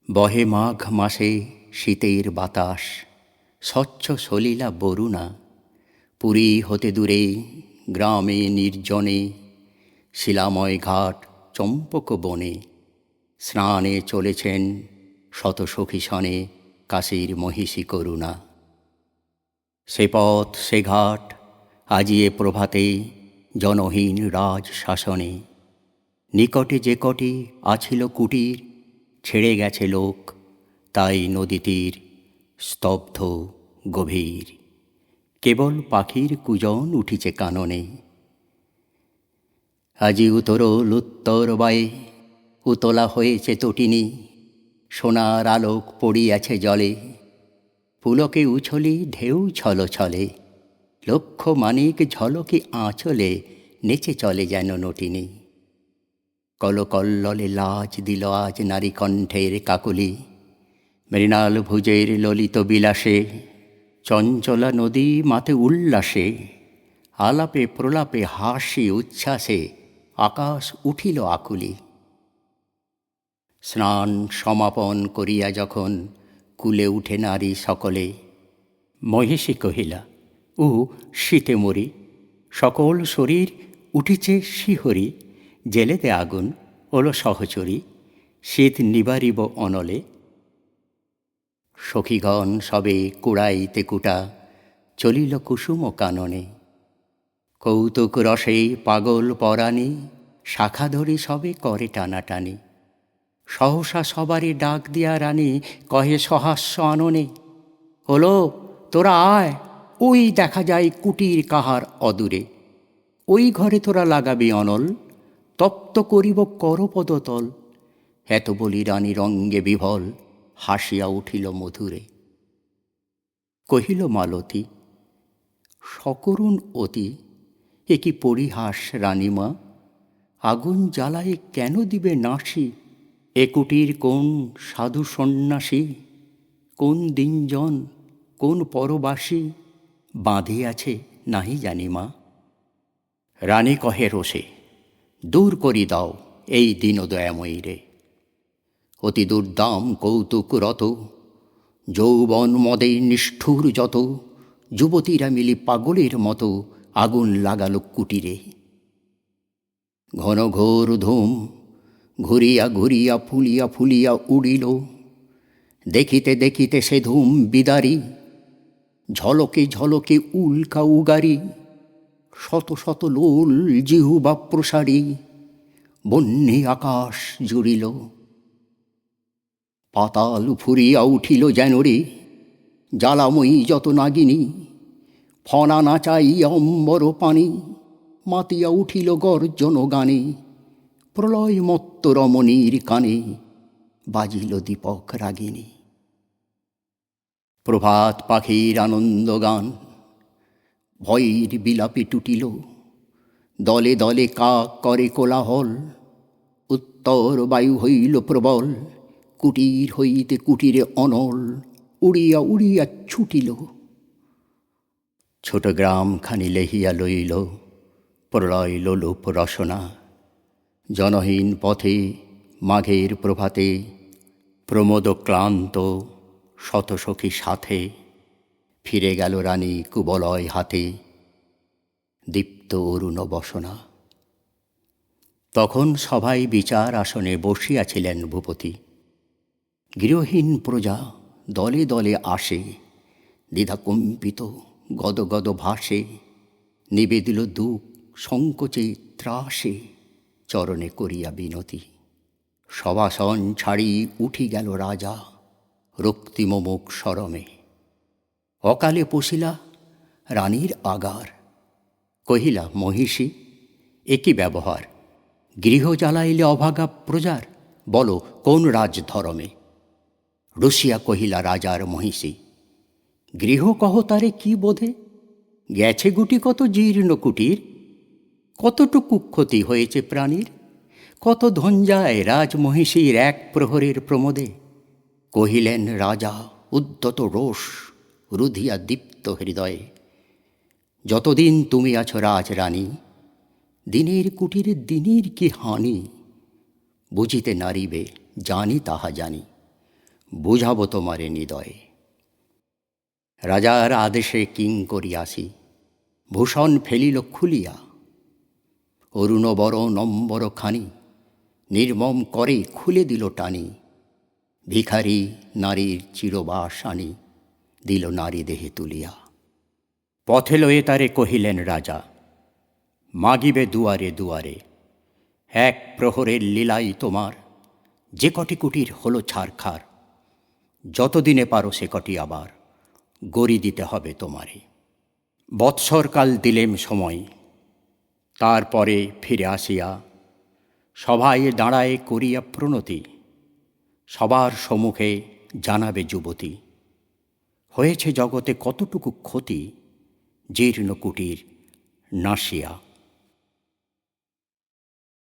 বহে মাঘ মাসে শীতের বাতাস, স্বচ্ছ সলিলা বরুণা। পুরী হতে দূরে গ্রামে নির্জনে, শিলাময় ঘাট চম্পক বনে, স্নানে চলেছেন শত সখী সনে কাশীর মহিষী করুণা। সে পথ সে ঘাট আজিয়ে প্রভাতে জনহীন রাজ শাসনে। নিকটে যে কটি আছিল কুটির, ছেড়ে গেছে লোক, তাই নদী তীর স্তব্ধ গভীর। কেবল পাখির কুজন উঠিছে কাননে। আজি উতরোল উত্তর বায়ে উতলা হয়েছে তটিনী, সোনার আলোক পড়িয়াছে জলে, পুলকে উছলি ঢেউ ছল ছলে। লক্ষ মানিক ঝলকি আঁচলে নেচে চলে যেন নটিনী। কলকল্ললে লাজ দিল আজ নারী কণ্ঠের কাকলি, মৃণাল ভুজের ললিত বিলাসে, চঞ্চলা নদী মাতে উল্লাসে। আলাপে প্রলাপে হাসি উচ্ছ্বাসে আকাশ উঠিল আকুলি। স্নান সমাপন করিয়া যখন কুলে উঠে নারী সকলে, মহিষী কহিলা, ও শীতে মরি, সকল শরীর উঠিছে শিহরি। জেলেতে আগুন ওল সহচরী, শীত নিবারিব অনলে। সখীগণ সবে কুড়াইতে কুটা চলিল কুসুম কাননে। কৌতুক রসে পাগল পরাণে, শাখা ধরি সবে করে টানাটানি। সহসা সবারে ডাক দিয়া রানী কহে সহাস্য আননে, হলো তোরা আয়, ওই দেখা যায় কুটির কাহার অদূরে। ওই ঘরে তোরা লাগাবি অনল, তপ্ত করিব করপদতল। এত বলি রানী রঙ্গে বিভল, হাসিয়া উঠিল মধুরে। কহিল মালতী, সকরুণ অতি, এ কি পরিহাস রানীমা। আগুন জ্বালায় কেন দিবে নাশি, এ কুটির কোন সাধু সন্ন্যাসী, কোন দিনজন কোন পরবাসী বাঁধিয়াছে নাহি জানি মা। রানী কহে রোষে, দূর করি দাও এই দীনদয়াময়ী রে। অতি দুর্দাম কৌতুক রত, যৌবন মদে নিষ্ঠুর যত, যুবতীরা মিলি পাগলের মতো আগুন লাগালো কুটিরে। ঘন ঘোর ধূম ঘুরিয়া ঘুরিয়া ফুলিয়া ফুলিয়া উড়িল, দেখিতে দেখিতে সে ধূম বিদারী। ঝলকে ঝলকে উল্কা উগারি, শত শত লোল জিহুবা প্রসারী, বহ্নি আকাশ জুড়িল। পাতাল ফুরিয়া উঠিল যেন রে, জ্বালাময়ী যত নাগিনী। ফনা নাচাইয়া অম্বর পানি, মাতিয়া উঠিল গর্জন গানে। প্রলয় মত্ত রমণীর কানে, বাজিল দীপক রাগিনী। প্রভাত পাখির আনন্দ গান ভয়ের বিলাপে টুটিল, দলে দলে কাক করে কোলাহল। উত্তর বায়ু হইল প্রবল, কুটির হইতে কুটিরে অনল, উড়িয়া উড়িয়া ছুটিল। ছোট গ্রামখানি লেহিয়া লইল প্রলয় লোলুপ রসনা। জনহীন পথে মাঘের প্রভাতে, প্রমোদ ক্লান্ত শত সখী সাথে। ফিরে গেল রানী কুবলয় হাতে, দীপ্ত অরুণ বসনা। তখন সভায় বিচার আসনে বসিয়াছিলেন ভূপতি। গৃহহীন প্রজা দলে দলে আসে, দ্বিধাকম্পিত গদ গদ ভাসে। নিবেদিল দুঃখ সংকোচে ত্রাসে, চরণে করিয়া বিনতি। সভাসন ছাড়ি উঠি গেল রাজা, রক্তিম মুখ সরমে। অকালে পশিলা রানীর আগার, কহিলা মহিষী, এ কি ব্যবহার। গৃহ জ্বালাইলে অভাগা প্রজার, বলো কোন রাজ ধরমে। রসিয়া কহিলা রাজার মহিষী, গৃহ কহ তারে কি বোধে। গেছে গুটি কত জীর্ণ কুটির, কতটুকু ক্ষতি হয়েছে প্রাণীর। কত ধন যায় রাজমহিষীর এক প্রহরের প্রমোদে। কহিলেন রাজা উদ্যত রোষ রুধিয়া দীপ্ত হৃদয়ে, যতদিন তুমি আছো রাজরানী, দিনের কুটিরে দিনের কি হানি। বুঝিতে নারিবে জানি তাহা জানি, বুঝাবো তোমারে নিদয়ে। রাজার আদেশে কিং করিয়াসি, ভূষণ ফেলিল খুলিয়া। অরুণ বর নম্বর খানি, নির্মম করে খুলে দিল টানি। ভিখারি নারীর চিরবাস আনি, দিল নারী দেহে তুলিয়া। পথে লয়ে তারে কহিলেন রাজা, মাগিবে দুয়ারে দুয়ারে। এক প্রহরের লীলাই তোমার, যে কটি কুটির হলো ছারখার। যতদিনে পারো সে কটি আবার, গড়ি দিতে হবে তোমারে। বৎসরকাল দিলেম সময়, তারপরে ফিরে আসিয়া সভায় দাঁড়ায় করিয়া প্রণতি। সবার সম্মুখে জানাবে যুবতী, হয়েছে জগতে কতটুকু ক্ষতি, জীর্ণ কুটির নাশিয়া।